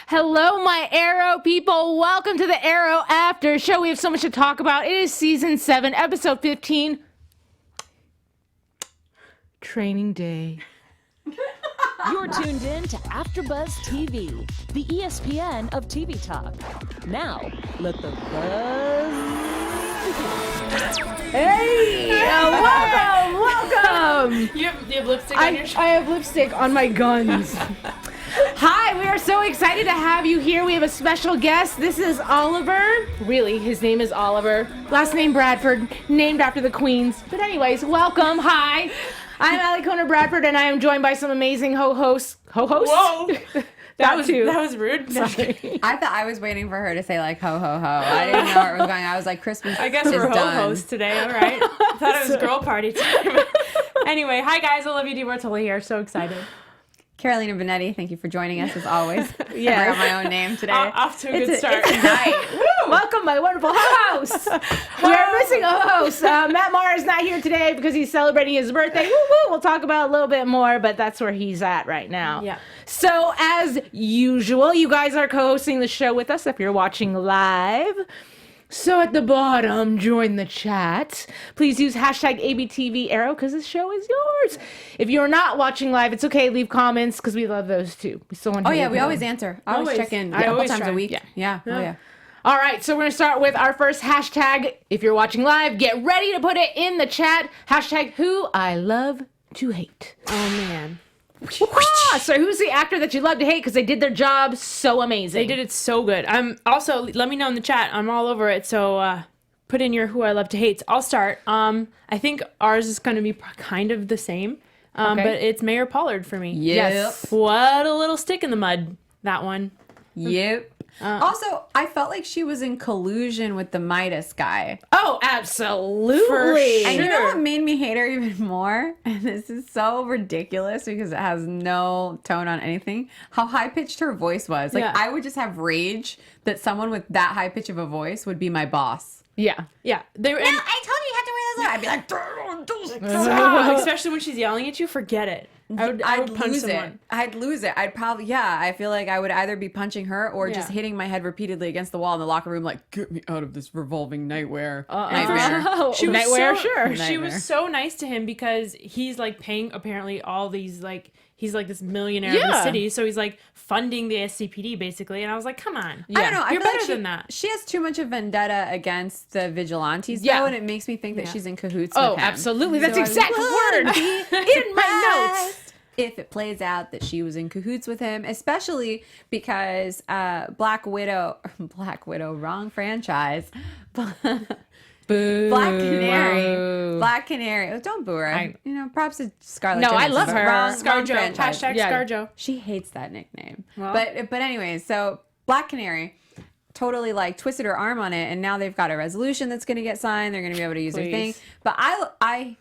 Hello, my Arrow people. Welcome to the Arrow After Show. We have so much to talk about. It is season 7, episode 15. Training day. You're tuned in to AfterBuzz TV, the ESPN of TV talk. Now, let the buzz begin. Hey, welcome. You have lipstick on your shirt? I have lipstick on my guns. Hi, we are so excited to have you here. We have a special guest. This is Oliver. Really, his name is Oliver. Last name Bradford, named after the Queens. But anyways, welcome. Hi. I'm Allie Conner Bradford, and I am joined by some amazing ho-hosts. Ho-hosts? Whoa! That was rude. Sorry. I thought I was waiting for her to say like ho ho ho. I didn't know where it was going. I was like, Christmas. I guess is we're done. ho-hosts today, all right? I thought it was girl party time. Anyway, hi guys, Olivia DiBartoli here. So excited. Carolina Benetti, thank you for joining us as always. Yeah. I forgot my own name today. Off to a good start. It's a night. Welcome, my wonderful host. We are missing a host. Matt Maher is not here today because he's celebrating his birthday. Woo woo. We'll talk about it a little bit more, but that's where he's at right now. Yeah. So, as usual, you guys are co-hosting the show with us if you're watching live. So at the bottom, join the chat. Please use hashtag ABTVArrow because this show is yours. If you're not watching live, it's okay. Leave comments because we love those too. We still want to Oh hear yeah, we them. always answer. I always check in a I couple always times try. a week. Yeah. Yeah. Oh yeah. All right, so we're going to start with our first hashtag. If you're watching live, get ready to put it in the chat. Hashtag who I love to hate. Oh, man. So who's the actor that you love to hate because they did their job so amazing? They did it so good. Also, let me know in the chat. I'm all over it, so put in your who I love to hates. I'll start. I think ours is going to be kind of the same, Okay. but it's Mayor Pollard for me. Yes. What a little stick in the mud, that one. Yep. Also, I felt like she was in collusion with the Midas guy. Oh, absolutely. And you know what made me hate her even more? And this is so ridiculous because it has no tone on anything. How high-pitched her voice was. Like, Yeah. I would just have rage that someone with that high pitch of a voice would be my boss. Yeah. Yeah. They were. I told you you have to wear this. I'd be like, Especially when she's yelling at you, forget it. I would punch lose someone. it. I'd lose it. I'd probably, I feel like I would either be punching her or just Yeah. hitting my head repeatedly against the wall in the locker room, like, get me out of this revolving nightmare. Nightmare. Nightmare. She was Nightmare, so, sure. She Nightmare. was so nice to him because he's like paying apparently all these like he's like this millionaire of the Yeah. city, so he's like funding the SCPD basically, and I was like, come on, I don't know. I you're feel better like than that. She has too much of vendetta against the vigilantes, Yeah. though, and it makes me think that she's in cahoots Oh, with him. absolutely. That's So I exact wouldn't word be in my notes. surprised if it plays out that she was in cahoots with him, especially because Black Widow, wrong franchise. Boo. Black Canary. Oh, don't boo her. Props to Scarlett No, I Johansson, love but her. Wrong ScarJo, franchise. hashtag Yeah. ScarJo. She hates that nickname. Well. But anyways, so Black Canary totally like twisted her arm on it, and now they've got a resolution that's going to get signed. They're going to be able to use their thing. Please. But I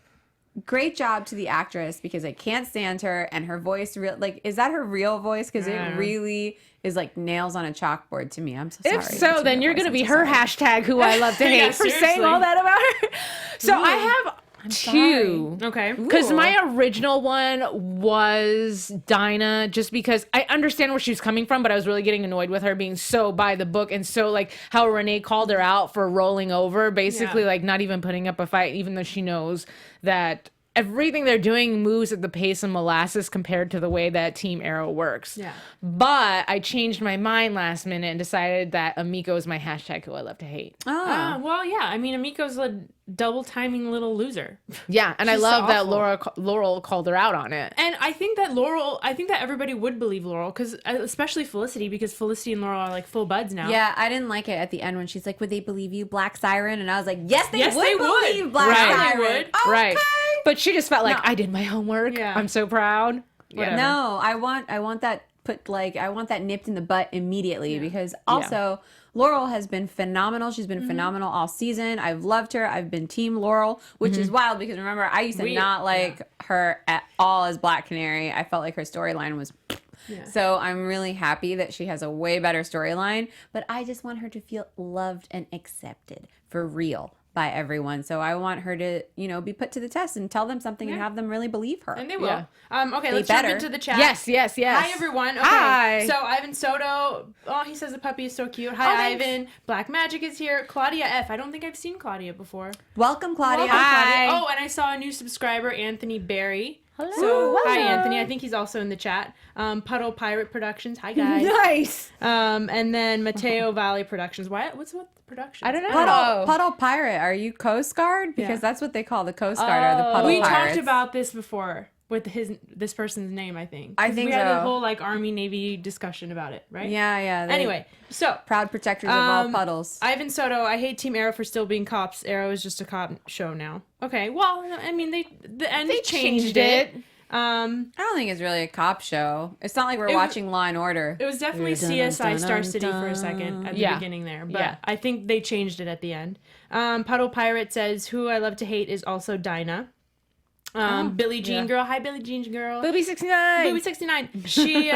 great job to the actress because I can't stand her, and her voice is that her real voice? Because it really is like nails on a chalkboard to me. I'm so sorry. If so, It's then her you're voice. going to I'm be so her sorry. hashtag who I love to hate Yeah, for saying seriously. all that about her. So I have two. Okay. Because my original one was Dinah, just because I understand where she was coming from, but I was really getting annoyed with her being so by the book and so like how Renee called her out for rolling over, basically Yeah. like not even putting up a fight, even though she knows that everything they're doing moves at the pace of molasses compared to the way that Team Arrow works. Yeah. But I changed my mind last minute and decided that Amiko is my hashtag who I love to hate. Oh. Well, yeah. I mean, Amiko's a double timing little loser. Yeah, and I She's so love that awful. Laurel called her out on it. And I think that everybody would believe Laurel, because especially Felicity, because Felicity and Laurel are like full buds now. Yeah, I didn't like it at the end when she's like, would they believe you, Black Siren? And I was like, yes, they Yes, would they would. believe Black Right. Siren. They would. Okay. Right. But she just felt like No. I did my homework. Yeah. I'm so proud. Whatever. No, I want that I want that nipped in the butt immediately because also Laurel has been phenomenal. She's been phenomenal all season. I've loved her. I've been team Laurel, which is wild because remember I used to not like her at all as Black Canary. I felt like her storyline was so I'm really happy that she has a way better storyline, but I just want her to feel loved and accepted for real. by everyone. So I want her to, be put to the test and tell them something and have them really believe her. And they will. Yeah. Okay, They let's better. jump into the chat. Yes. Hi, everyone. Okay. Hi. So Ivan Soto, he says the puppy is so cute. Hi, Ivan. Black Magic is here. Claudia F. I don't think I've seen Claudia before. Welcome, Claudia. Welcome, Hi. Claudia. Oh, and I saw a new subscriber, Anthony Barry. Hello. So, hi, Hello. Anthony. I think he's also in the chat. Puddle Pirate Productions. Hi, guys. Nice. And then Mateo Valley Productions. What's with production? I don't know. Puddle Pirate, are you Coast Guard? Because Yeah. that's what they call the Coast Guard, are the Puddle We Pirates. talked about this before with this person's name, I think. I 'Cause think we had a so. whole Army Navy discussion about it, right? Yeah. Anyway, so Proud protectors of all puddles. Ivan Soto, I hate Team Arrow for still being cops. Arrow is just a cop show now. Okay, well, I mean they changed it. I don't think it's really a cop show. It's not like we're watching Law and Order. It was definitely CSI Star City for a second at the beginning there, but I think they changed it at the end. Puddle Pirate says, "Who I love to hate is also Dinah." Billie Jean Girl. Hi, Billie Jean Girl. Booby 69. Booby 69. She,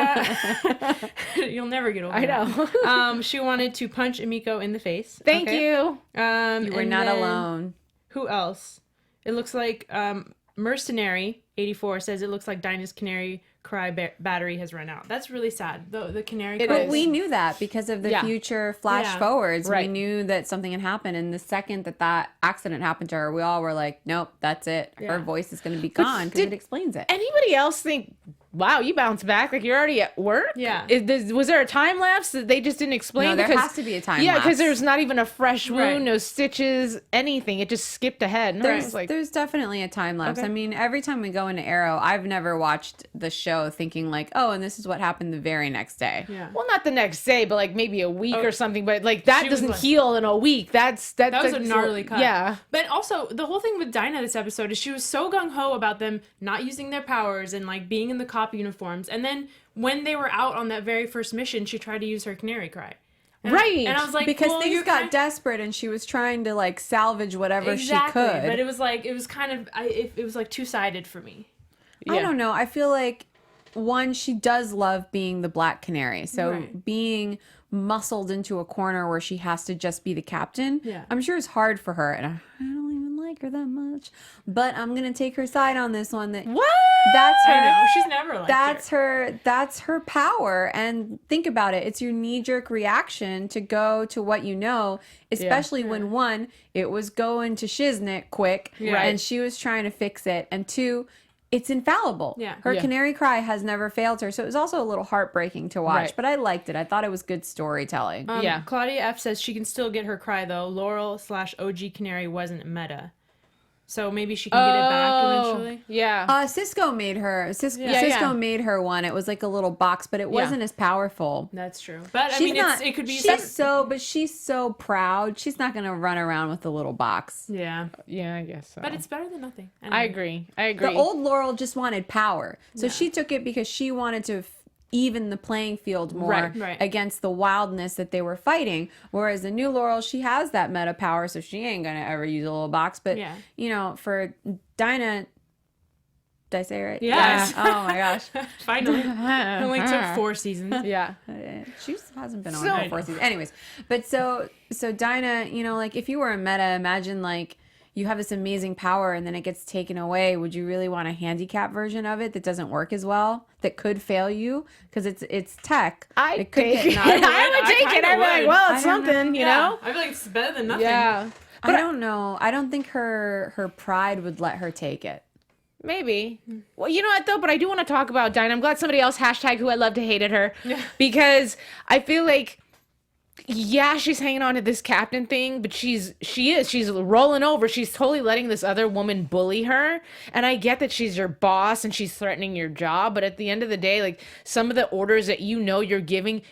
you'll never get over I that. know. She wanted to punch Emiko in the face. Thank Okay. you. You were not alone. Who else? It looks like Mercenary 84 says it looks like Dinah's canary cry battery has run out. That's really sad. The canary cry. But we knew that because of the future flash Yeah. forwards. Right. We knew that something had happened. And the second that accident happened to her, we all were like, nope, that's it. Her voice is going to be gone because it explains it. Anybody else think, wow, you bounced back? Like you're already at work? Yeah. Was there a time lapse that they just didn't explain? No, there Because- has to be a time Yeah, lapse. because there's not even a fresh wound, Right. no stitches, anything. It just skipped ahead. And I was like, There's definitely a time lapse. Okay. I mean, every time we go into Arrow, I've never watched the show thinking like, oh, and this is what happened the very next day. Yeah. well, not the next day, but like maybe a week or something. But like that She was doesn't like- heal in a week. That was a gnarly cut. Yeah. But also, the whole thing with Dinah this episode is she was so gung-ho about them not using their powers and like being in the cop uniforms. And then when they were out on that very first mission, she tried to use her canary cry. And Right. And I was like, Because well, things you're got kind- desperate and she was trying to like salvage whatever exactly, she could. but it was kind of it was like two-sided for me. I don't know. I feel like one, she does love being the Black Canary. So Right. being muscled into a corner where she has to just be the captain, Yeah. I'm sure it's hard for her. And I don't even like her that much. But I'm gonna take her side on this one. That What? that's her. I know she's never like That's her power. And think about it. It's your knee-jerk reaction to go to what you know, especially when one, it was going to shiznit quick and she was trying to fix it. And two, it's infallible. Yeah. Her Yeah. canary cry has never failed her. So it was also a little heartbreaking to watch, Right. but I liked it. I thought it was good storytelling. Yeah. Claudia F says she can still get her cry though. Laurel/OG Canary wasn't meta, so maybe she can get it back eventually. Yeah. Cisco made her. Cisco Yeah. made her one. It was like a little box, but it wasn't as powerful. That's true. But I She's mean, not, it could be. She's so proud. She's not gonna run around with the little box. Yeah, Yeah, I guess so. but it's better than nothing. I agree. I agree. The old Laurel just wanted power, so she took it because she wanted to even the playing field more Right. against the wildness that they were fighting. Whereas the new Laurel, she has that meta power, so she ain't gonna ever use a little box. But for Dinah. Did I say it right? Yes. Yeah. Oh my gosh. Finally, it only took 4 seasons. yeah. She hasn't been on So- for 4 seasons. Anyways, but so Dinah, like if you were a meta, imagine like you have this amazing power and then it gets taken away. Would you really want a handicap version of it that doesn't work as well? That could fail you because it's tech. It could take get it. knocked- I would I take it. kinda I'd be like, would. well, I it's don't know. something, you know? I feel like it's better than nothing. Yeah. I don't know. I don't think her pride would let her take it. Maybe. Well, you know what though? But I do want to talk about Dinah. I'm glad somebody else hashtag who I love to hated her because I feel like, yeah, she's hanging on to this captain thing, but she's rolling over. She's totally letting this other woman bully her. And I get that she's your boss and she's threatening your job, but at the end of the day, like some of the orders that you're giving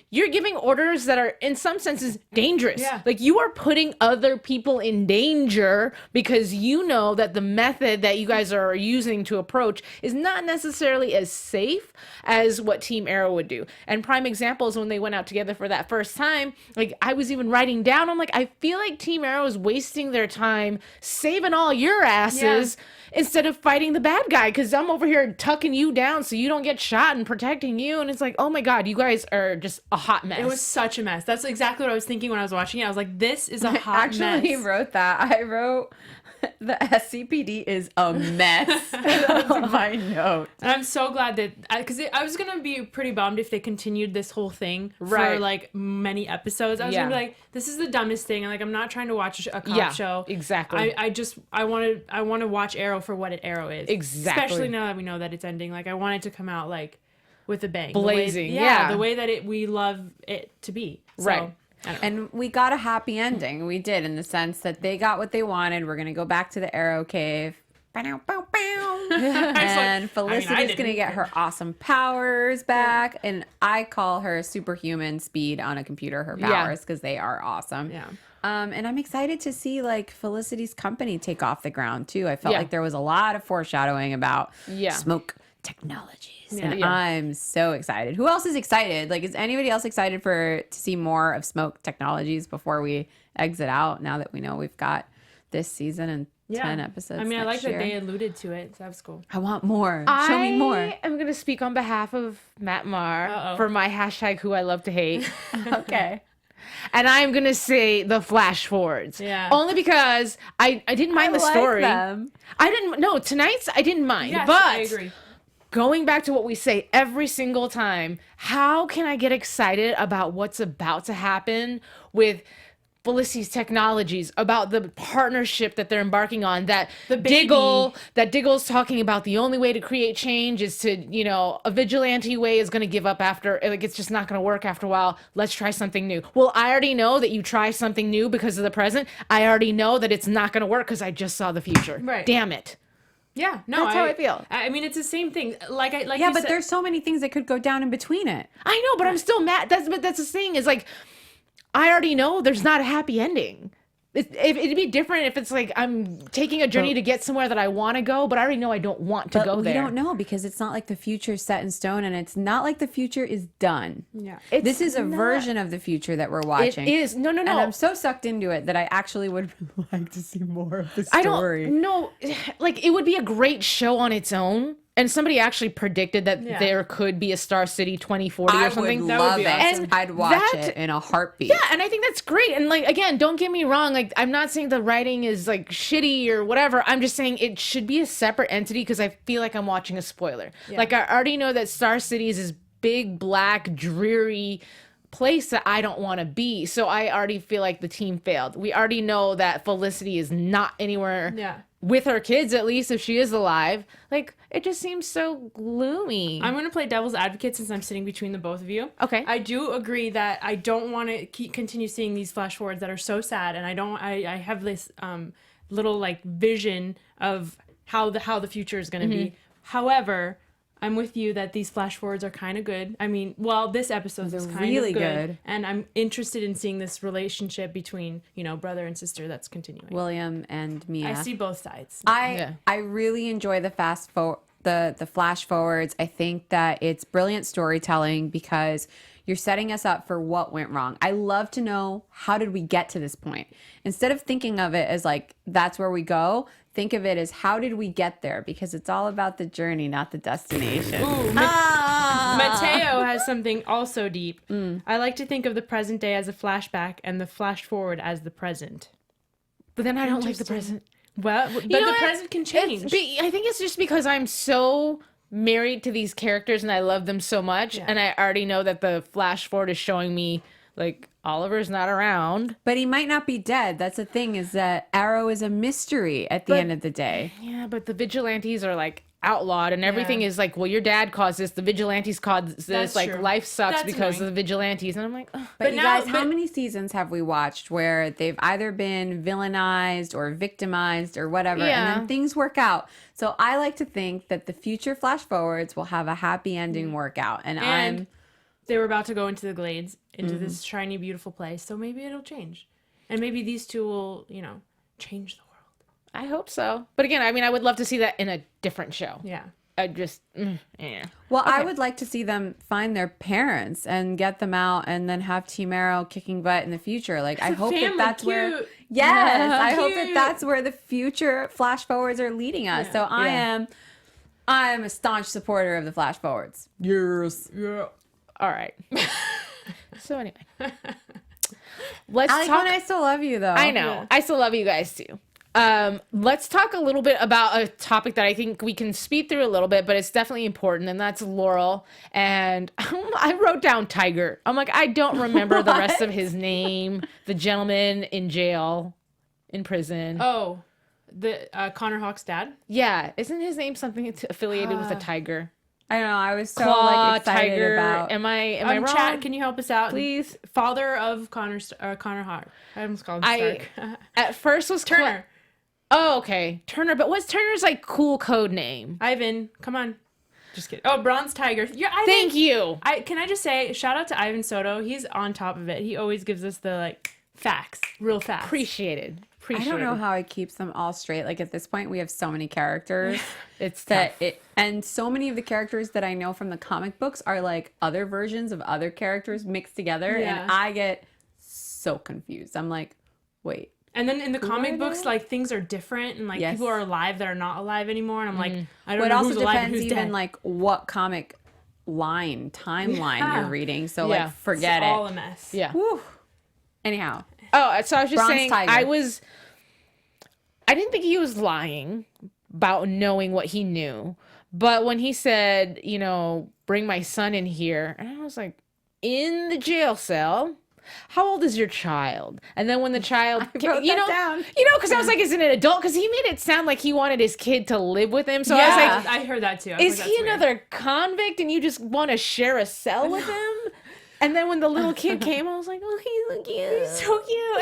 orders that are in some senses dangerous. Yeah. Like you are putting other people in danger because you know that the method that you guys are using to approach is not necessarily as safe as what Team Arrow would do. And prime example is when they went out together for that first time Like, I was even writing down, I'm like, I feel like Team Arrow is wasting their time saving all your asses instead of fighting the bad guy, because I'm over here tucking you down so you don't get shot and protecting you. And it's like, oh my God, you guys are just a hot mess. It was such a mess. That's exactly what I was thinking when I was watching it. I was like, this is a hot mess. I actually wrote that. I wrote, the SCPD is a mess. That's my note. And I'm so glad that, because I was going to be pretty bummed if they continued this whole thing for like many episodes. I was going to be like, this is the dumbest thing. And like, I'm not trying to watch a cop show. Exactly. I want to watch Arrow for what Arrow is. Exactly. Especially now that we know that it's ending. Like, I want it to come out like with a bang. Blazing. The way that we love it to be. So, right. And we got a happy ending. We did, in the sense that they got what they wanted. We're going to go back to the Arrow Cave. And Felicity's going to get her awesome powers back. And I call her superhuman speed on a computer her powers, because they are awesome. Yeah. And I'm excited to see like Felicity's company take off the ground too. I felt like there was a lot of foreshadowing about smoke technologies. And I'm so excited. Who else is excited? Like, is anybody else excited to see more of smoke technologies before we exit out, now that we know we've got this season and 10 episodes? I mean, I like year? that they alluded to it. So that was cool. I want more. Show me more. I'm going to speak on behalf of Matt Marr for my hashtag who I love to hate. Okay. And I'm going to say the flash forwards. Yeah. Only because I didn't mind the story. Them. Tonight's I didn't mind. Yes, but I agree. Going back to what we say every single time, how can I get excited about what's about to happen with Felicity's technologies, about the partnership that they're embarking on, that Diggle's talking about the only way to create change is to, a vigilante way is going to give up after, like, it's just not going to work after a while. Let's try something new. Well, I already know that you try something new because of the present. I already know that it's not going to work because I just saw the future. Right. Damn it. Yeah, no, That's how I feel. I mean, it's the same thing. Like Yeah, you but said, there's so many things that could go down in between it. I know, but I'm still mad. That's the thing, is like, I already know there's not a happy ending. It'd be different if it's like I'm taking a journey to get somewhere that I want to go, but I already know I don't want to go there. We don't know, because it's not like the future is set in stone, and it's not like the future is done. Yeah. This is a version of the future that we're watching. It is. No. And I'm so sucked into it that I actually would like to see more of the story. I don't know. Like, it would be a great show on its own. And somebody actually predicted that there could be a Star City 2040 or something. I would That love would be it. awesome. And I'd watch it in a heartbeat. Yeah, and I think that's great. And like, again, don't get me wrong. Like, I'm not saying the writing is like shitty or whatever. I'm just saying it should be a separate entity, because I feel like I'm watching a spoiler. Yeah. Like, I already know that Star City is this big, black, dreary place that I don't want to be. So I already feel like the team failed. We already know that Felicity is not anywhere with her kids, at least if she is alive. Like, it just seems so gloomy. I'm going to play devil's advocate since I'm sitting between the both of you. Okay. I do agree that I don't want to continue seeing these flash forwards that are so sad, and I have this little like vision of how the future is going to be. However, I'm with you that these flash forwards are kind of good. I mean, this episode is kind really of good. And I'm interested in seeing this relationship between, brother and sister that's continuing. William and Mia. I see both sides. I really enjoy the the flash forwards. I think that it's brilliant storytelling, because you're setting us up for what went wrong. I love to know, how did we get to this point? Instead of thinking of it as like, that's where we go, think of it as, how did we get there? Because it's all about the journey, not the destination. Ooh, Mateo has something also deep. I like to think of the present day as a flashback and the flash forward as the present. But then I don't like the present. Well, but the present can change. I think it's just because I'm so married to these characters and I love them so much, and I already know that the flash forward is showing me, like, Oliver's not around. But he might not be dead. That's the thing, is that Arrow is a mystery at the end of the day. Yeah, but the vigilantes are like outlawed, and everything is like, well, your dad caused this, the vigilantes caused this, That's like true. life sucks That's because annoying. of the vigilantes. And I'm like, ugh. But you guys, how many seasons have we watched where they've either been villainized or victimized or whatever, and then things work out? So I like to think that the future flash forwards will have a happy ending workout. And they were about to go into the Glades, into this shiny, beautiful place. So maybe it'll change. And maybe these two will, change the world. I hope so. But again, I mean, I would love to see that in a different show. Yeah. yeah. Well, Okay. I would like to see them find their parents and get them out and then have Team Arrow kicking butt in the future. Like, I hope that that's where... Yes, I hope that that's where the future flash forwards are leading us. Yeah. So I am a staunch supporter of the flash forwards. Yes. Yeah. All right. So anyway, let's Alec, talk. I still love you, though. I know. Yeah. I still love you guys too. Let's talk a little bit about a topic that I think we can speed through a little bit, but it's definitely important, and that's Laurel. And I wrote down Tiger. I'm like, I don't remember the rest of his name. The gentleman in jail, in prison. Oh, the Connor Hawk's dad? Yeah, isn't his name something affiliated with a tiger? I don't know. I was so Claw, like excited tiger. about. Am I wrong? Chat, can you help us out? Please. Father of Connor Hawk. I almost called him Stark. At first was Turner. Oh, okay, Turner. But what's Turner's like cool code name? Ivan, come on. Just kidding. Oh, Bronze Tiger. Yeah, Thank you. Can I just say, shout out to Ivan Soto. He's on top of it. He always gives us the like facts, real facts. Appreciated. I don't know how it keeps them all straight. Like at this point, we have so many characters. It's that tough. And so many of the characters that I know from the comic books are like other versions of other characters mixed together, Yeah. and I get so confused. I'm like, wait. And then in the comic are books, they? like things are different, and like Yes. people are alive that are not alive anymore. And I'm like, I don't But it know also who's alive and depends who's even dead. like what comic timeline Yeah. you're reading. So Yeah. like, forget it's all it. a mess. Yeah. Whew. Anyhow, Oh, so I was just Bronze saying, Tiger. I didn't think he was lying about knowing what he knew. But when he said, bring my son in here, and I was like, in the jail cell? How old is your child? And then when the child, wrote that down. because I was like, is it an adult? Because he made it sound like he wanted his kid to live with him. So I was Yeah, like, I heard that too. I was is like, he that's weird. another convict and you just want to share a cell with him? And then when the little kid came, I was like, oh, he's so cute. He's so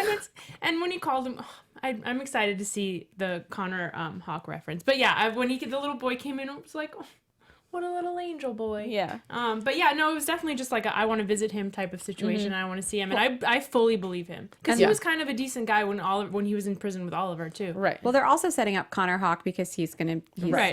cute. And when he called him, I'm excited to see the Connor Hawk reference. But yeah, when the little boy came in, I was like, oh, what a little angel boy. Yeah. But yeah, no, it was definitely just like I want to visit him type of situation. I want to see him, and I fully believe him because he was kind of a decent guy when he was in prison with Oliver too. Right. well, they're also setting up Connor Hawk because he's Right,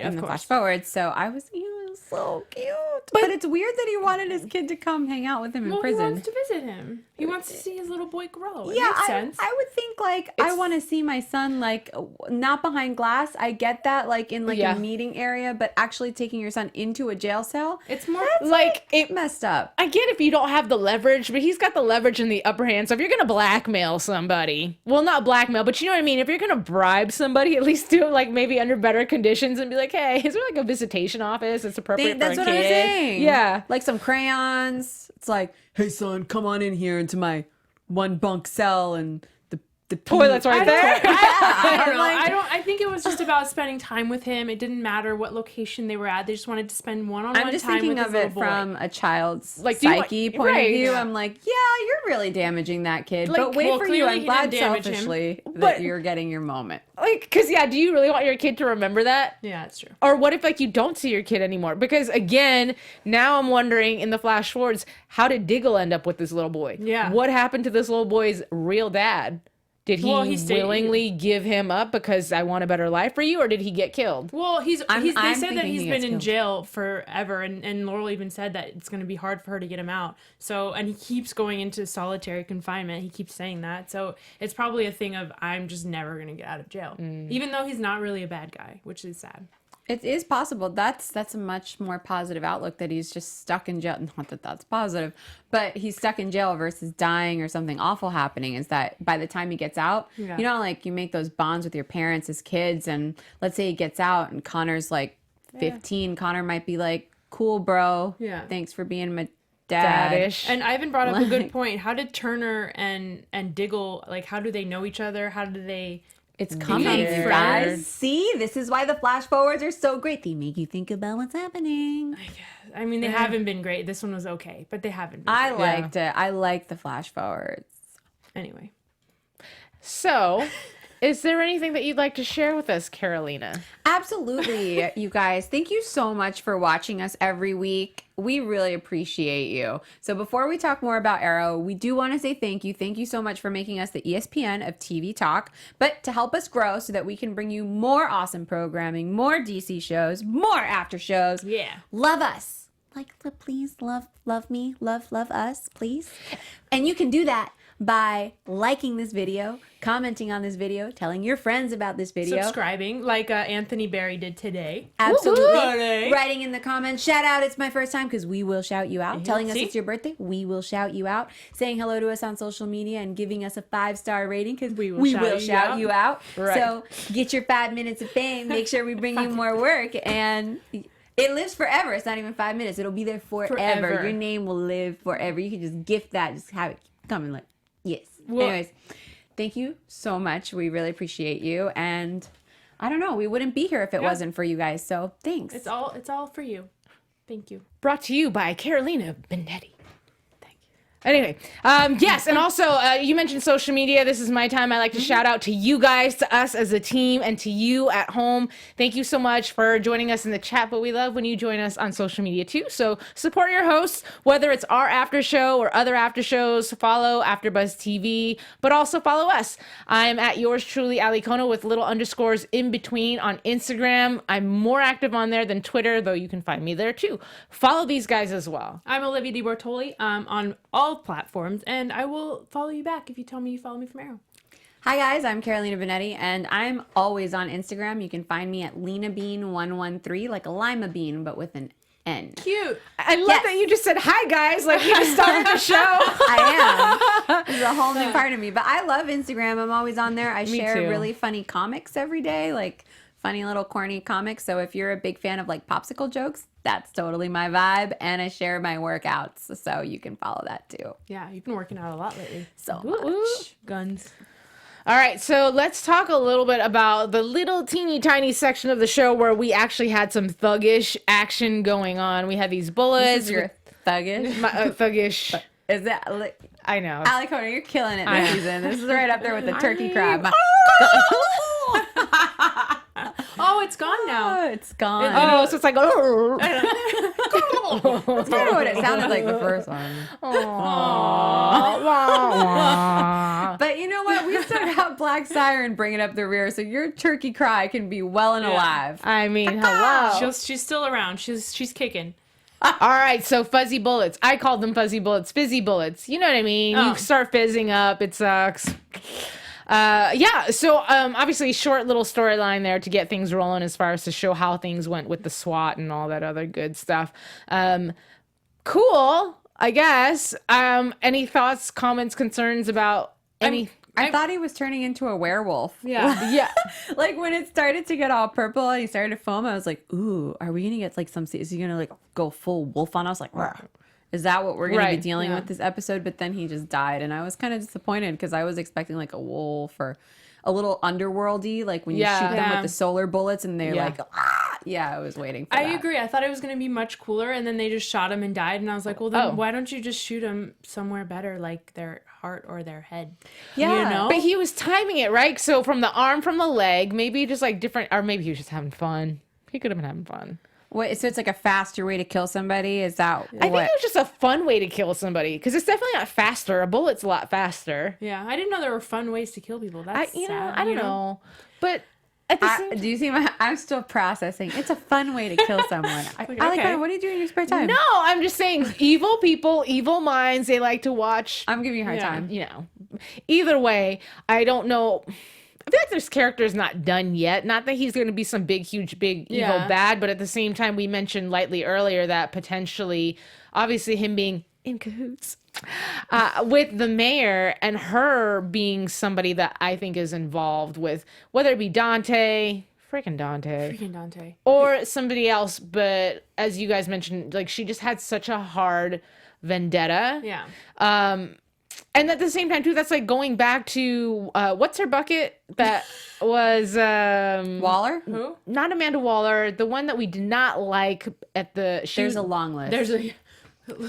in of the course. flash forward. So he was so cute. But it's weird that he wanted his kid to come hang out with him in Well, prison. he wants to visit him. He wants to see his little boy grow. It Yeah, makes sense. I would think like I want to see my son like not behind glass. I get that like in like Yeah. a meeting area, but actually taking your son into a jail cell. It's more Like, it Messed up. I get if you don't have the leverage, but he's got the leverage in the upper hand. So if you're gonna blackmail somebody, well, not blackmail, but you know what I mean. If you're gonna bribe somebody, at least do it like maybe under better conditions and be like, hey, is there like a visitation office that's appropriate That's for a what kid? I'm saying. Yeah. Like some crayons. It's like, hey son, come on in here into my one bunk cell and the Toilet's right there. I don't know. Like- I think it was just about spending time with him. It didn't matter what location they were at. They just wanted to spend one-on-one time I'm just with thinking his of little it boy. from a child's Like, do you want- psyche point right. of view. Yeah. I'm like, yeah, you're really damaging that kid. Like, but wait well, for you. clearly I'm he glad didn't damage him. selfishly that But- you're getting your moment. Like, cause yeah, do you really want your kid to remember that? Yeah, that's true. Or what if like you don't see your kid anymore? Because again, now I'm wondering in the flash forwards, how did Diggle end up with this little boy? Yeah. What happened to this little boy's real dad? Did he Well, he stayed- willingly give him up because I want a better life for you, or did he get killed? Well, they I'm said that thinking he's he been gets in killed. jail forever, and Laurel even said that it's going to be hard for her to get him out. So, and he keeps going into solitary confinement. He keeps saying that. So it's probably a thing of I'm just never going to get out of jail, even though he's not really a bad guy, which is sad. It is possible. That's a much more positive outlook that he's just stuck in jail. Not that that's positive, but he's stuck in jail versus dying or something awful happening. Is that by the time he gets out, Yeah. you know, like you make those bonds with your parents as kids, and let's say he gets out and Connor's like 15. Connor might be like, "Cool, bro. Yeah. Thanks for being my dad." Dadish. And Ivan brought up a good Like- point. How did Turner and Diggle, like, how do they know each other? How do they... It's coming, Weird. you guys. See, this is why the flash forwards are so great. They make you think about what's happening. I mean, they haven't been great. This one was okay, but they haven't been I great. liked it. I like the flash forwards. Anyway. So, Is there anything that you'd like to share with us, Carolina? Absolutely, you guys. Thank you so much for watching us every week. We really appreciate you. So before we talk more about Arrow, we do want to say thank you. Thank you so much for making us the ESPN of TV talk. But to help us grow so that we can bring you more awesome programming, more DC shows, more after shows. Yeah. Love us. Please love me, love us, please. And you can do that by liking this video, commenting on this video, telling your friends about this video. Subscribing, like Anthony Barry did today. Absolutely. Writing in the comments, shout out, it's my first time, because we will shout you out. Telling us it's your birthday, we will shout you out. Saying hello to us on social media and giving us a 5-star rating, because we will shout you out. Right. So get your 5 minutes of fame. Make sure we bring you more work. And it lives forever. It's not even 5 minutes. It'll be there forever. Your name will live forever. You can just gift that. Just have it come and yes. Well, anyways, thank you so much. We really appreciate you. And I don't know, we wouldn't be here if it wasn't for you guys. So thanks. It's all for you. Thank you. Brought to you by Carolina Benetti. Anyway, yes, and also you mentioned social media. This is my time. I like to shout out to you guys, to us as a team, and to you at home. Thank you so much for joining us in the chat, but we love when you join us on social media too. So support your hosts, whether it's our after show or other after shows. Follow AfterBuzz TV, but also follow us. I'm at yours truly, Ali Kono, with little underscores in between on Instagram. I'm more active on there than Twitter, though you can find me there too. Follow these guys as well. I'm Olivia Di Bortoli on all platforms, and I will follow you back if you tell me you follow me from Arrow. Hi guys, I'm Carolina Benetti, and I'm always on Instagram. You can find me at LenaBean113, like a lima bean, but with an N. Cute. I love that you just said, hi guys, like you just started the show. I am. This is a whole new part of me, but I love Instagram. I'm always on there. I share too. really funny comics every day, like funny little corny comics. So if you're a big fan of like popsicle jokes, that's totally my vibe. And I share my workouts, so you can follow that too. Yeah, you've been working out a lot lately. So much. Guns. All right, so let's talk a little bit about the little teeny tiny section of the show where we actually had some thuggish action going on. We had these bullets. This is your thuggish? Thuggish. Is that like, I know. Ali Kono, you're killing it this season. This is right up there with the turkey crab. Oh, it's gone now. Oh, it's gone. Oh, so it's like, That's kind of what it sounded like the first one. But you know what? We still got Black Siren bringing up the rear, so your turkey cry can be well and alive. I mean, hello. She's still around. She's kicking. All right, so fuzzy bullets. I called them fuzzy bullets, fizzy bullets. You know what I mean? You start fizzing up. It sucks. So obviously short little storyline there to get things rolling as far as to show how things went with the SWAT and all that other good stuff. Cool, I guess. Any thoughts, comments, concerns about any... I thought he was turning into a werewolf. Yeah. Yeah. Like when it started to get all purple and he started to foam, I was like, ooh, are we going to get like is he going to like go full wolf on us? Like, rawr. Is that what we're going to be dealing with this episode? But then he just died. And I was kind of disappointed because I was expecting like a wolf or a little underworldy, like when you shoot them with the solar bullets and they're like, ah! Yeah, I was waiting for that. I agree. I thought it was going to be much cooler, and then they just shot him and died. And I was like, well, then why don't you just shoot him somewhere better, like their heart or their head? Yeah. You know? But he was timing it, right? So from the arm, from the leg, maybe just like different, or maybe he was just having fun. He could have been having fun. Wait, so it's like a faster way to kill somebody? Is that I think it was just a fun way to kill somebody because it's definitely not faster. A bullet's a lot faster. Yeah, I didn't know there were fun ways to kill people. That's sad. I don't know. But at the same do you see I'm still processing. It's a fun way to kill someone. Okay. What do you do in your spare time? No, I'm just saying evil people, evil minds, they like to watch. I'm giving you a hard time. You know, either way, I don't know. I feel like this character is not done yet. Not that he's going to be some big, huge, big, evil bad, but at the same time, we mentioned lightly earlier that potentially, obviously him being in cahoots with the mayor and her being somebody that I think is involved with, whether it be Dante, freaking Dante, or somebody else. But as you guys mentioned, like she just had such a hard vendetta. Yeah. And at the same time, too, that's like going back to what's her bucket that was Waller? Who? Not Amanda Waller, the one that we did not like at the. There's a long list.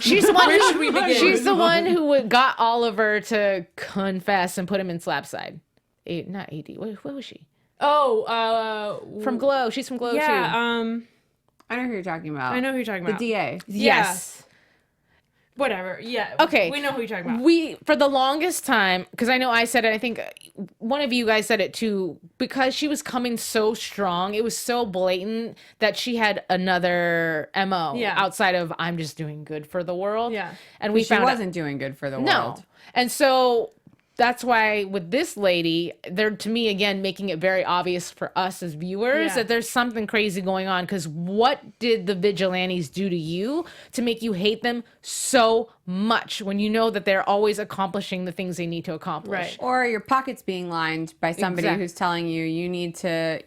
She's the one. Where should we begin? She's the one who got Oliver to confess and put him in slapside. not AD. What was she? Oh, From Glow. She's from Glow too. I know who you're talking about. I know who you're talking about. The DA. Yes. Whatever. Yeah. Okay. We know who you're talking about. For the longest time, because I know I said it, I think one of you guys said it too, because she was coming so strong, it was so blatant that she had another MO outside of I'm just doing good for the world. Yeah. And we She wasn't doing good for the world. No. And so that's why with this lady, they're, to me, again, making it very obvious for us as viewers that there's something crazy going on. Because what did the vigilantes do to you to make you hate them so much when you know that they're always accomplishing the things they need to accomplish? Right. Or your pockets being lined by somebody who's telling you need to,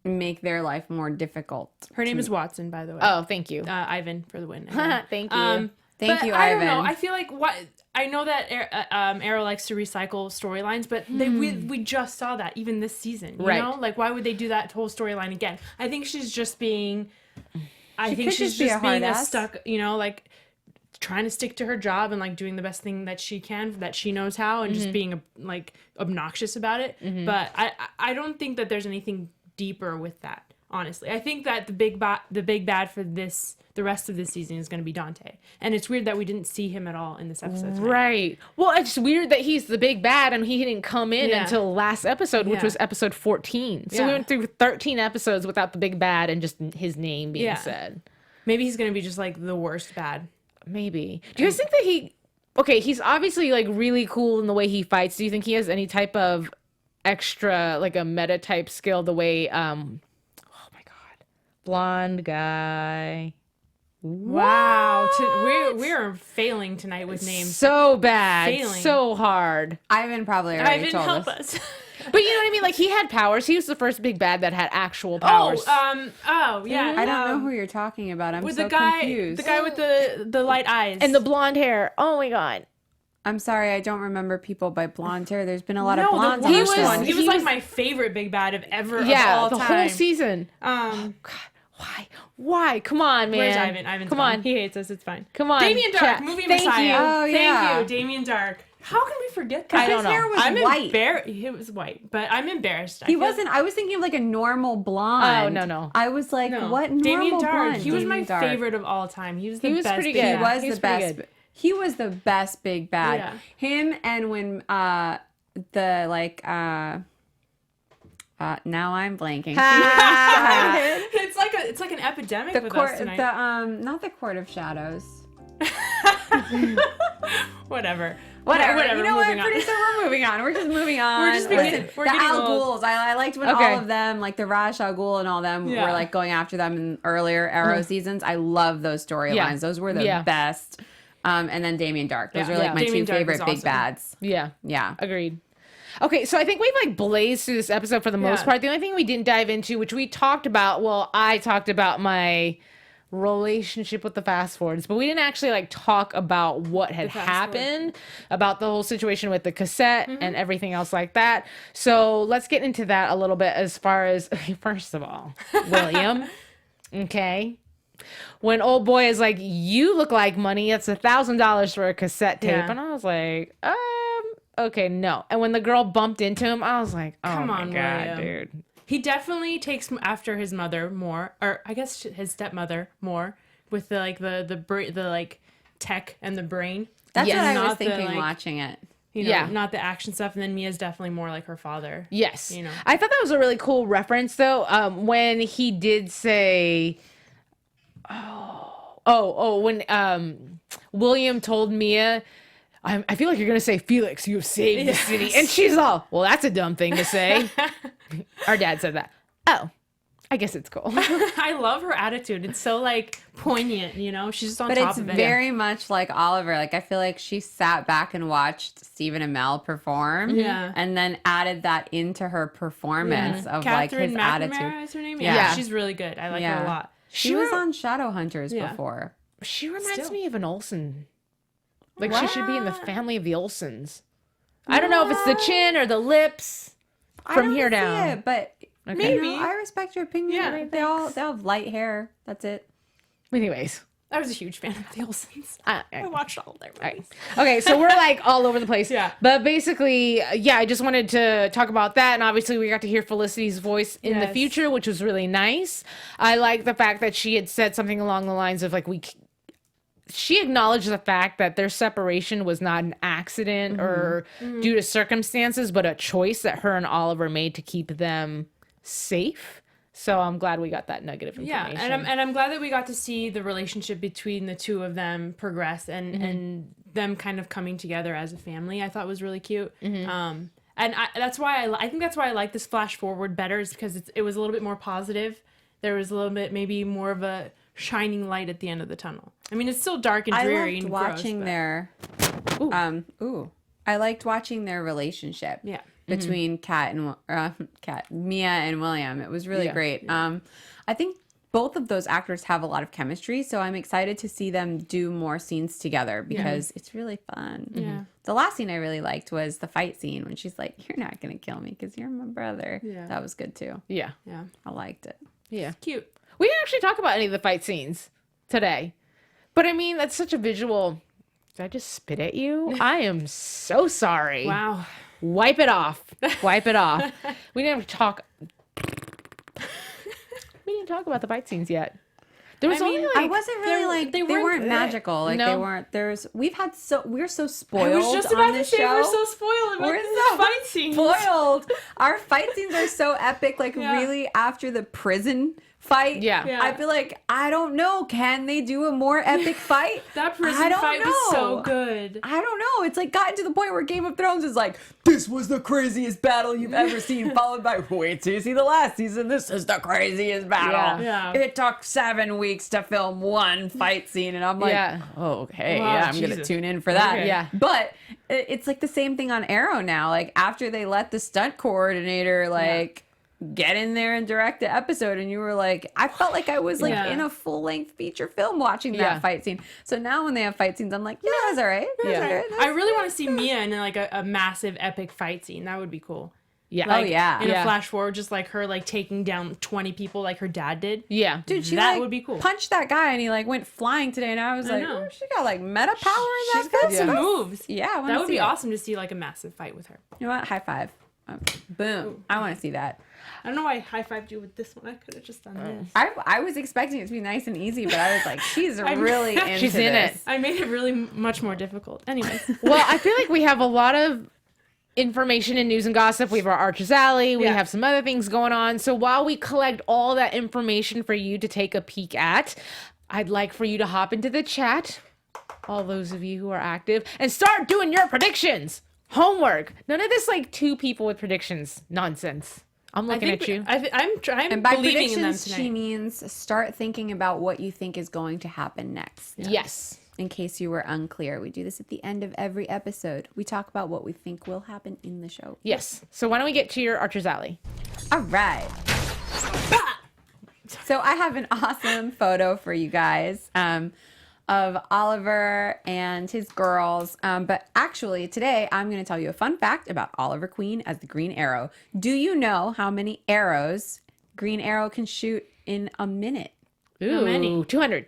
make their life more difficult. Her name is Watson, by the way. Oh, thank you. Ivan for the win. Thank you. Thank you, I Ivan. don't know. I feel like I know that Arrow likes to recycle storylines, but we just saw that even this season. You know, like why would they do that whole storyline again? I think she's just being. I think she's just being a stuck. Like trying to stick to her job and like doing the best thing that she can, that she knows how, and just being like obnoxious about it. But I don't think that there's anything deeper with that. Honestly, I think that the big bad for the rest of this season is going to be Dante, and it's weird that we didn't see him at all in this episode tonight. Right. Well, it's weird that he's the big bad and he didn't come in until last episode, which was episode 14. So we went through 13 episodes without the big bad and just his name being said. Maybe he's going to be just like the worst bad. Maybe. Do you guys think that he's obviously like really cool in the way he fights. Do you think he has any type of extra, like a meta type skill, the way, blonde guy. Wow. We're failing tonight with names. So bad. So hard. Ivan probably already told help us. But you know what I mean? Like, he had powers. He was the first big bad that had actual powers. Yeah. I don't know who you're talking about. I'm with so the guy, confused. The guy with the light eyes. And the blonde hair. Oh my God. I'm sorry, I don't remember people by blonde hair. There's been a lot of blondes on he this one. He was like my favorite big bad of all time. The whole season. Oh God. Why? Come on, man. Where's Ivan? Ivan's Come gone. on. He hates us. It's fine. Come on. Damien Dark, movie Messiah. You. Oh, yeah. Thank you, Damien Dark. How can we forget that? I don't know. His hair was white. It was white, but I'm embarrassed. He wasn't. I was thinking of like a normal blonde. Oh, no. I was like, what normal Damien Dark. blonde? He was my favorite of all time. He was the best. Pretty good. He was the best. He was the best big bad. Yeah. Him and when now I'm blanking. It's like an epidemic with us tonight. Not the Court of Shadows. Whatever. You know what? Pretty soon we're moving on. We're just moving on. We're just beginning. The Al Ghuls. I liked when all of them, like the Ra's al Ghul and all them, were like going after them in earlier Arrow seasons. I love those storylines. Yeah. Those were the best. And then Damien Dark. Those are like my Damien two Dark favorite big bads. Yeah. Yeah. Agreed. Okay, so I think we've like blazed through this episode for the most part. The only thing we didn't dive into, which we talked about, I talked about my relationship with the fast forwards, but we didn't actually like talk about what had happened, about the whole situation with the cassette and everything else like that. So let's get into that a little bit as far as, first of all, William, okay? When old boy is like, you look like money, it's $1,000 for a cassette tape. And I was like, okay, no. And when the girl bumped into him, I was like, oh my God, dude. He definitely takes after his mother more, or I guess his stepmother more, with the tech and the brain. That's what I was thinking watching it. Not the action stuff. And then Mia's definitely more like her father. Yes. I thought that was a really cool reference, though, when he did say, when William told Mia, I feel like you're going to say, Felix, you have saved the city. And she's all, well, that's a dumb thing to say. Our dad said that. Oh, I guess it's cool. I love her attitude. It's so like poignant, she's just on top of it. But it's very much like Oliver. Like, I feel like she sat back and watched Stephen Amell perform. Yeah. And then added that into her performance of Catherine his McNamara attitude. Is her name? Yeah. She's really good. I like her a lot. She was on Shadowhunters before. She reminds me of an Olsen. Like, she should be in the family of the Olsens. I don't know if it's the chin or the lips from here down. It, but maybe. I respect your opinion. Yeah, they all have light hair. That's it. Anyways, I was a huge fan of The Olsens. I watched all of their movies. Right. Okay, so we're like all over the place. Yeah. But basically, I just wanted to talk about that. And obviously, we got to hear Felicity's voice in the future, which was really nice. I like the fact that she had said something along the lines of, like, she acknowledged the fact that their separation was not an accident or due to circumstances, but a choice that her and Oliver made to keep them safe. So I'm glad we got that nugget of information. Yeah, and I'm glad that we got to see the relationship between the two of them progress and them kind of coming together as a family. I thought was really cute. And that's why I think that's why I like this flash forward better, is because it was a little bit more positive. There was a little bit maybe more of a shining light at the end of the tunnel. I mean, it's still dark and dreary. I liked watching their I liked watching their relationship. Yeah. Between Mia and William. It was really great. I think both of those actors have a lot of chemistry, so I'm excited to see them do more scenes together because it's really fun. Yeah. The last scene I really liked was the fight scene when she's like, "You're not gonna kill me because you're my brother." Yeah. That was good too. Yeah. Yeah. I liked it. Yeah. It's cute. We didn't actually talk about any of the fight scenes today. But I mean, that's such a visual. Did I just spit at you? I am so sorry. Wow. Wipe it off. Wipe it off. We didn't talk. We didn't talk about the fight scenes yet. There was only like, I wasn't really like they weren't magical. Like they weren't. We're so spoiled. I was just about to say show. we're so spoiled about We're so fight scenes. Spoiled. Our fight scenes are so epic. Like really after the prison fight. Yeah. I feel like I don't know. Can they do a more epic fight? That prison fight was so good. I don't know. It's like gotten to the point where Game of Thrones is like, this was the craziest battle you've ever seen, followed by wait till you see the last season. This is the craziest battle. Yeah. It took 7 weeks to film one fight scene, and I'm like, okay, Wow, I'm gonna tune in for that. Okay. Yeah. But it's like the same thing on Arrow now. Like after they let the stunt coordinator get in there and direct the episode, and you were like, I felt like I was like in a full-length feature film watching that fight scene. So now when they have fight scenes, I'm like, that's all right. That's all right. I really want to see Mia in like a massive epic fight scene. That would be cool. Yeah. Like, in a flash forward, just like her like taking down 20 people like her dad did. Yeah. Dude, she that would be cool. Punched that guy and he like went flying today, and I was like, oh, she got like meta power in that. She's got some moves. Yeah, that would be awesome to see like a massive fight with her. You know what? High five. Boom. I want to see that. I don't know why I high-fived you with this one. I could have just done this. I was expecting it to be nice and easy, but I was like, she's really into she's in this. it. I made it really much more difficult. Anyways. Well, I feel like we have a lot of information and news and gossip. We have our Archer's Alley. We have some other things going on. So while we collect all that information for you to take a peek at, I'd like for you to hop into the chat, all those of you who are active, and start doing your predictions. Homework. None of this like 2 people with predictions nonsense. I'm looking at you. I'm trying. And by believing in them predictions, tonight. she means start thinking about what you think is going to happen next. Yes. In case you were unclear, we do this at the end of every episode. We talk about what we think will happen in the show. Yes. So why don't we get to your Archer's Alley? All right. So I have an awesome photo for you guys of Oliver and his girls. But actually, today I'm going to tell you a fun fact about Oliver Queen as the Green Arrow. Do you know how many arrows Green Arrow can shoot in a minute? Ooh, How many? 200.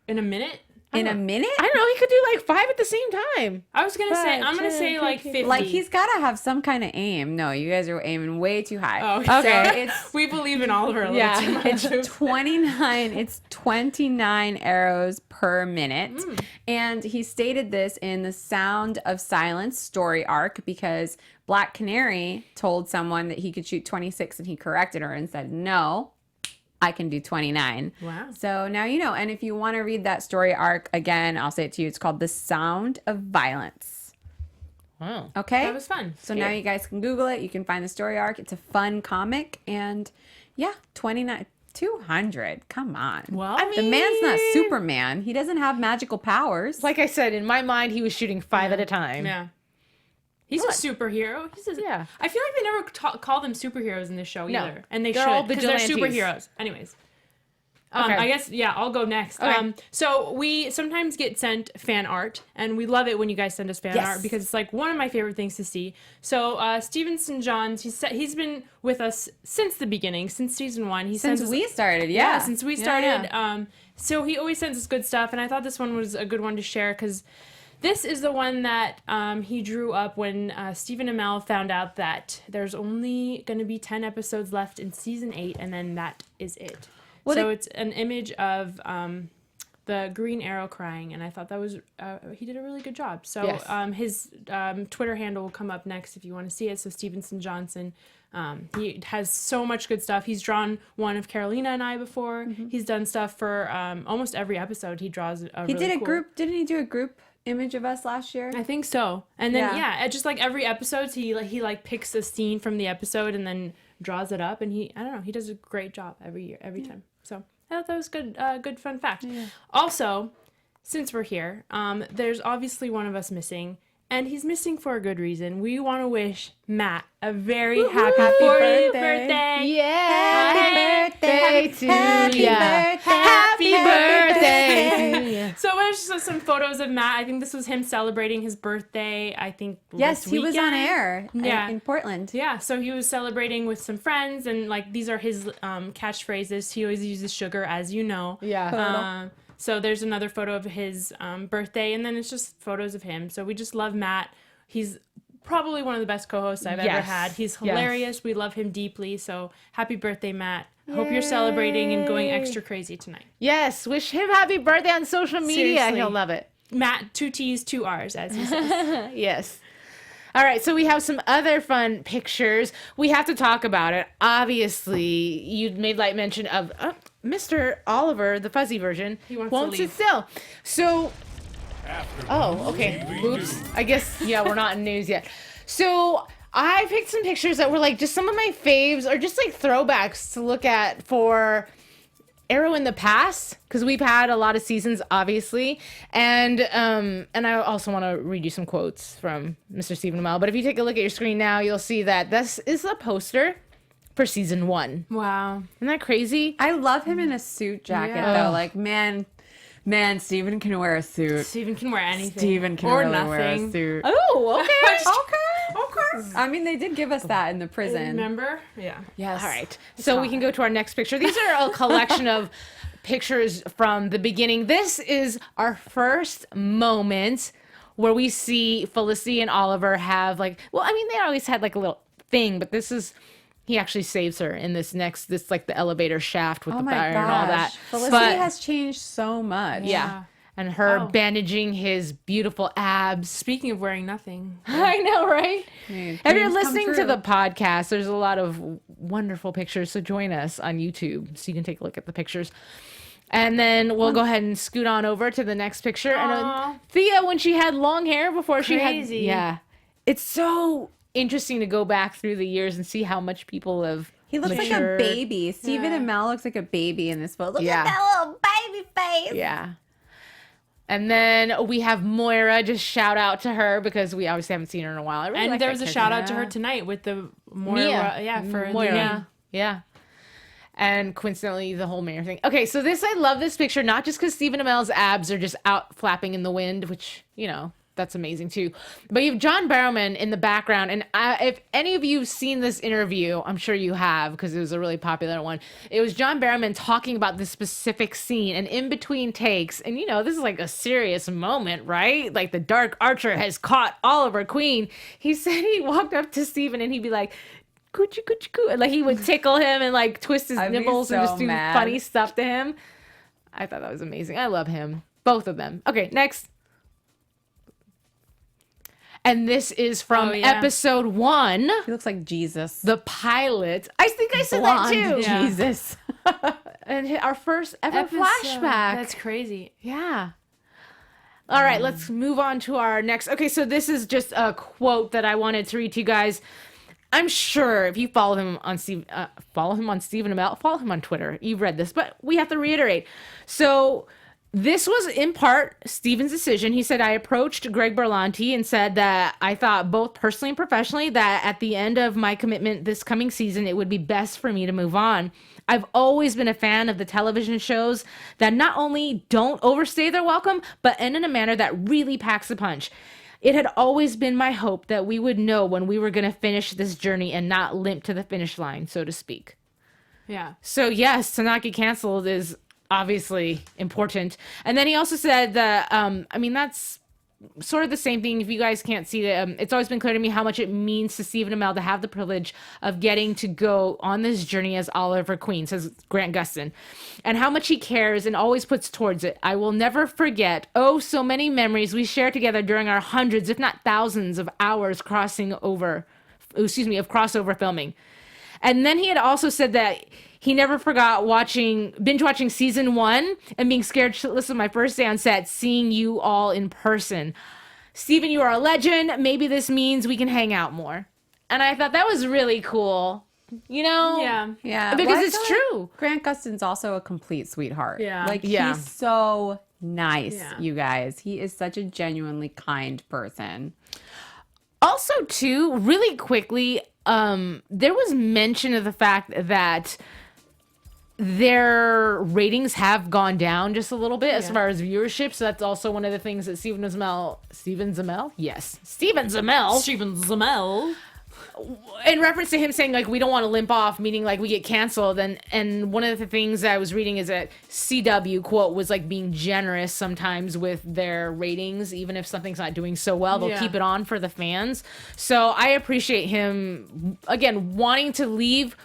In a minute? In a minute? I don't know. He could do like 5 at the same time. I was gonna say. I'm gonna 10, say like 50. Like he's got to have some kind of aim. No, you guys are aiming way too high. Oh, okay. So we believe in Oliver a little too much. It's 29. It's 29 arrows per minute. And he stated this in the Sound of Silence story arc because Black Canary told someone that he could shoot 26 and he corrected her and said, no, I can do 29. Wow. So now you know. And if you want to read that story arc again, I'll say it to you. It's called The Sound of Violence. Wow. Okay? That was fun. So now you guys can Google it. You can find the story arc. It's a fun comic. And yeah, 29, 200. Come on. Well, the man's not Superman. He doesn't have magical powers. Like I said, in my mind, he was shooting 5 at a time. Yeah. He's a superhero. Yeah. I feel like they never call them superheroes in this show either. And they're all should, because they're vigilantes. superheroes. Anyways. Okay. I guess, I'll go next. Okay. So we sometimes get sent fan art, and we love it when you guys send us fan Yes. art because it's like one of my favorite things to see. So Steven St. John's, he's been with us since the beginning, since season 1. Since we started, yeah. Since we started. So he always sends us good stuff, and I thought this one was a good one to share because this is the one that he drew up when Stephen Amell found out that there's only going to be 10 episodes left in season 8, and then that is it. Well, so it's an image of the Green Arrow crying, and I thought that was he did a really good job. So Yes. his Twitter handle will come up next if you want to see it. So Stevenson Johnson. He has so much good stuff. He's drawn one of Carolina and I before. Mm-hmm. He's done stuff for almost every episode. He draws a He really did a cool. group. Didn't he do a group image of us last year? I think so. And then Yeah. just like every episode, he picks a scene from the episode and then draws it up. And he does a great job every time. So I thought that was good. Good fun fact. Yeah. Also, since we're here, there's obviously one of us missing. And he's missing for a good reason. We want to wish Matt a very happy 40th birthday. Yeah. Happy birthday to ya. Happy birthday to ya. So I just saw some photos of Matt. I think this was him celebrating his birthday. I think Yes, this he was on weekend. air in Portland. Yeah, so he was celebrating with some friends, and like these are his catchphrases. He always uses sugar, as you know. Yeah. So there's another photo of his birthday, and then it's just photos of him. So we just love Matt. He's probably one of the best co-hosts I've ever Yes. had. He's Yes. hilarious. We love him deeply. So happy birthday, Matt. Hope you're celebrating and going extra crazy tonight. Yes. Wish him happy birthday on social media. Seriously. He'll love it. Matt, 2 T's, 2 R's, as he says. Yes. All right, so we have some other fun pictures. We have to talk about it. Obviously, you made light mention of Mr. Oliver, the fuzzy version, He won't won't to sit leave. still. So, okay. Oops. I guess, we're not in news yet. So, I picked some pictures that were like just some of my faves or just like throwbacks to look at for Arrow in the past, because we've had a lot of seasons, obviously, and I also want to read you some quotes from Mr. Stephen Amell. But if you take a look at your screen now, you'll see that this is the poster for season 1. Wow. Isn't that crazy? I love him in a suit jacket Yeah. though. Like man, Steven can wear a suit. Steven can wear anything. Steven can or really nothing. wear a suit. Oh, okay. Okay. I mean, they did give us that in the prison. Remember? Yeah. Yes. All right. So we can go to our next picture. These are a collection of pictures from the beginning. This is our first moment where we see Felicity and Oliver have they always had like a little thing, but this is, he actually saves her in this like the elevator shaft with Oh the my fire gosh. and all that. Felicity But- has changed so much. Yeah. And her Oh. bandaging his beautiful abs. Speaking of wearing nothing. I know, right? Yeah, If you're dreams come listening to true. the podcast, there's a lot of wonderful pictures. So join us on YouTube so you can take a look at the pictures. And then we'll go ahead and scoot on over to the next picture. And Aw. Thea, when she had long hair before she had. Crazy. Yeah. It's so interesting to go back through the years and see how much people have. He looks like a matured. baby. Stephen Yeah. Amell looks like a baby in this photo. Look Yeah. at that little baby face. Yeah. And then we have Moira. Just shout out to her because we obviously haven't seen her in a while. I really And like there that was a character. shout out to her tonight with the Moira. For Moira. the name. Yeah. And coincidentally, the whole mayor thing. Okay, so I love this picture, not just because Stephen Amell's abs are just out flapping in the wind, which, that's amazing too. But you have John Barrowman in the background. And if any of you have seen this interview, I'm sure you have because it was a really popular one. It was John Barrowman talking about this specific scene and in between takes. And, this is like a serious moment, right? Like the Dark Archer has caught Oliver Queen. He said he walked up to Stephen and he'd be like, coochie, coochie, coo. And, like he would tickle him and like twist his I'd be nipples and so just do mad. funny stuff to him. I thought that was amazing. I love him. Both of them. Okay, next. And this is from episode 1, He looks like Jesus. the pilot. I think I said Blonde that too. Yeah. Jesus. And our first ever Episode. flashback. That's crazy. Yeah. All right, let's move on to our next. Okay, so this is just a quote that I wanted to read to you guys. I'm sure if you follow him on Stephen Amell, follow him on Twitter. You've read this, but we have to reiterate. So This was in part Stephen's decision. He said, I approached Greg Berlanti and said that I thought both personally and professionally that at the end of my commitment this coming season, it would be best for me to move on. I've always been a fan of the television shows that not only don't overstay their welcome, but end in a manner that really packs a punch. It had always been my hope that we would know when we were going to finish this journey and not limp to the finish line, so to speak. Yeah. So yes, to not get canceled is obviously important. And then he also said that, that's sort of the same thing. If you guys can't see it, it's always been clear to me how much it means to Stephen Amell to have the privilege of getting to go on this journey as Oliver Queen, says Grant Gustin, and how much he cares and always puts towards it. I will never forget, so many memories we shared together during our hundreds, if not thousands of hours of crossover filming. And then he had also said that he never forgot binge watching season 1 and being scared shitless on my first day on set, seeing you all in person. Stephen, you are a legend. Maybe this means we can hang out more. And I thought that was really cool. Yeah. Because it's true. Grant Gustin's also a complete sweetheart. Yeah. He's so nice, Yeah. you guys. He is such a genuinely kind person. Also, too, really quickly, there was mention of the fact that their ratings have gone down just a little bit as far as viewership. So that's also one of the things that Stephen Amell, in reference to him saying, like, we don't want to limp off, meaning, like, we get canceled. And one of the things that I was reading is that CW, quote, was, like, being generous sometimes with their ratings. Even if something's not doing so well, they'll keep it on for the fans. So I appreciate him, again, wanting to leave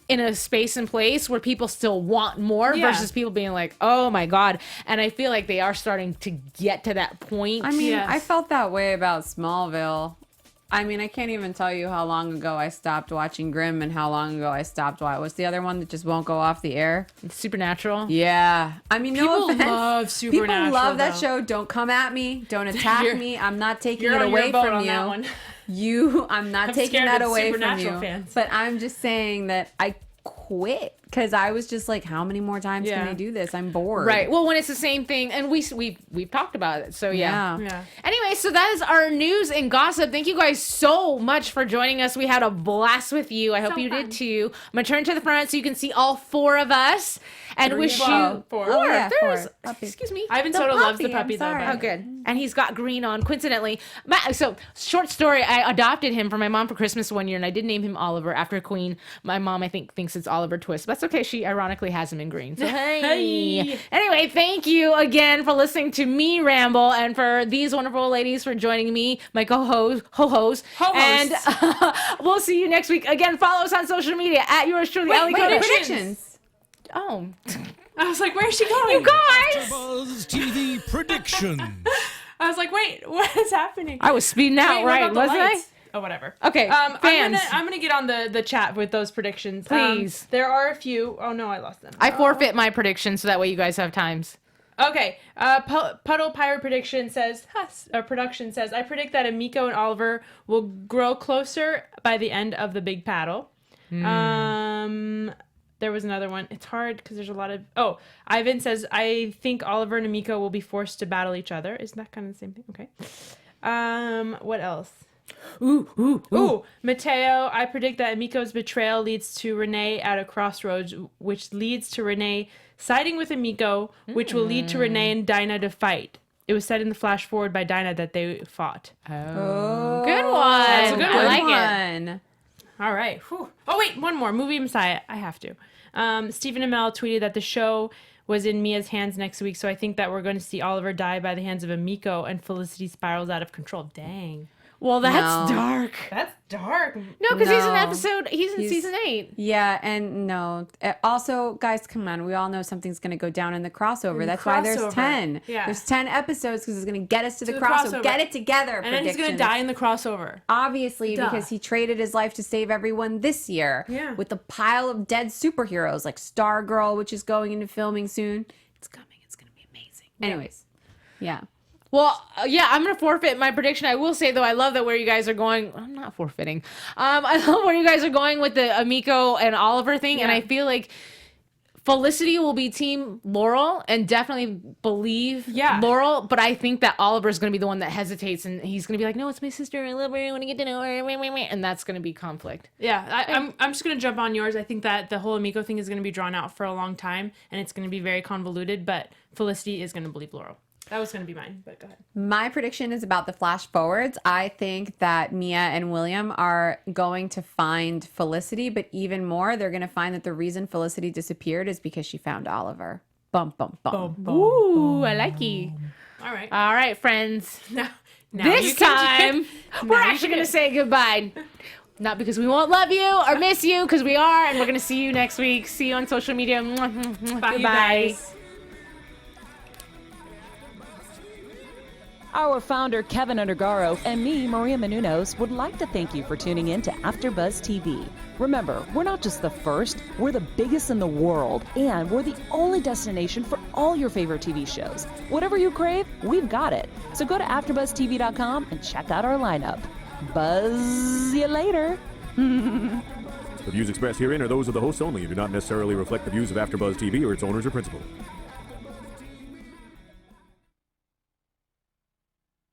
in a space and place where people still want more versus people being like, oh my God. And I feel like they are starting to get to that point. I mean, I felt that way about Smallville. I mean, I can't even tell you how long ago I stopped watching Grimm and how long ago I stopped watching. What's the other one that just won't go off the air? Supernatural. Yeah. I mean, no offense. Love Supernatural. People love that show. Don't come at me. Don't attack me. I'm not taking it away from you. I'm not taking that away from you. Fans. But I'm just saying that I quit because I was just like, how many more times can I do this? I'm bored. Right. Well, when it's the same thing, and we've talked about it. So yeah. Anyway, so that is our news and gossip. Thank you guys so much for joining us. We had a blast with you. I hope you did too. I'm gonna turn to the front so you can see all 4 of us and wish you 4. Oh, yeah, There's 4. excuse me. Ivan The Soto loves the puppy, puppy I'm though. sorry. Oh, good. And he's got green on, coincidentally. So, short story, I adopted him for my mom for Christmas one year, and I did name him Oliver after Queen. My mom, I think, thinks it's Oliver Twist. But that's okay. She ironically has him in green. So, hey. Anyway, thank you again for listening to me ramble, and for these wonderful ladies for joining me, my ho-hos. And we'll see you next week. Again, follow us on social media, at yours truly, Wait, predictions. Oh. I was like, where's she going? You guys! AfterBuzz TV predictions. I was like, wait, what is happening? I was speeding out, Wait, what right? about the Wasn't lights? Oh, whatever. Okay, fans. I'm gonna get on the chat with those predictions. Please. There are a few. Oh no, I lost them. I forfeit my prediction so that way you guys have times. Okay. Puddle Pirate production says, I predict that Emiko and Oliver will grow closer by the end of the big paddle. There was another one. It's hard because there's a lot of... Oh, Ivan says, I think Oliver and Emiko will be forced to battle each other. Isn't that kind of the same thing? Okay. What else? Ooh. Mateo, I predict that Emiko's betrayal leads to Renee at a crossroads, which leads to Renee siding with Emiko, which will lead to Renee and Dinah to fight. It was said in the flash forward by Dinah that they fought. Oh. Good one. That's a good I one. like it. All right. Whew. Oh, wait, one more. Movie Messiah. I have to. Stephen Amell tweeted that the show was in Mia's hands next week, so I think that we're going to see Oliver die by the hands of Emiko and Felicity spirals out of control. Dang. Well, that's dark. That's dark. No, because he's in season 8. Yeah, and no. Also, guys, come on. We all know something's going to go down in the crossover. That's why there's 10. Yeah. There's 10 episodes because it's going to get us to the crossover. Get it together, And then he's going to die in the crossover. Obviously, because he traded his life to save everyone this year. Yeah. With a pile of dead superheroes like Stargirl, which is going into filming soon. It's coming. It's going to be amazing. Anyways, yeah. Well, yeah, I'm going to forfeit my prediction. I will say, though, I love that where you guys are going. I'm not forfeiting. I love where you guys are going with the Emiko and Oliver thing. Yeah. And I feel like Felicity will be team Laurel and definitely believe Yeah. Laurel, but I think that Oliver's going to be the one that hesitates and he's going to be like, no, it's my sister. I love her. I want to get to know her. And that's going to be conflict. Yeah, I'm just going to jump on yours. I think that the whole Emiko thing is going to be drawn out for a long time and it's going to be very convoluted, but Felicity is going to believe Laurel. That was going to be mine, but go ahead. My prediction is about the flash forwards. I think that Mia and William are going to find Felicity, but even more, they're going to find that the reason Felicity disappeared is because she found Oliver. Bum, bum, bum. Ooh, I like you. All right. All right, friends. Now This you can- time, we're actually going to say goodbye. Not because we won't love you or miss you, because we are, and we're going to see you next week. See you on social media. Bye, you Goodbye. guys. Our founder, Kevin Undergaro, and me, Maria Menounos, would like to thank you for tuning in to AfterBuzz TV. Remember, we're not just the first, we're the biggest in the world, and we're the only destination for all your favorite TV shows. Whatever you crave, we've got it. So go to AfterBuzzTV.com and check out our lineup. Buzz you later. The views expressed herein are those of the hosts only and do not necessarily reflect the views of AfterBuzz TV or its owners or principals.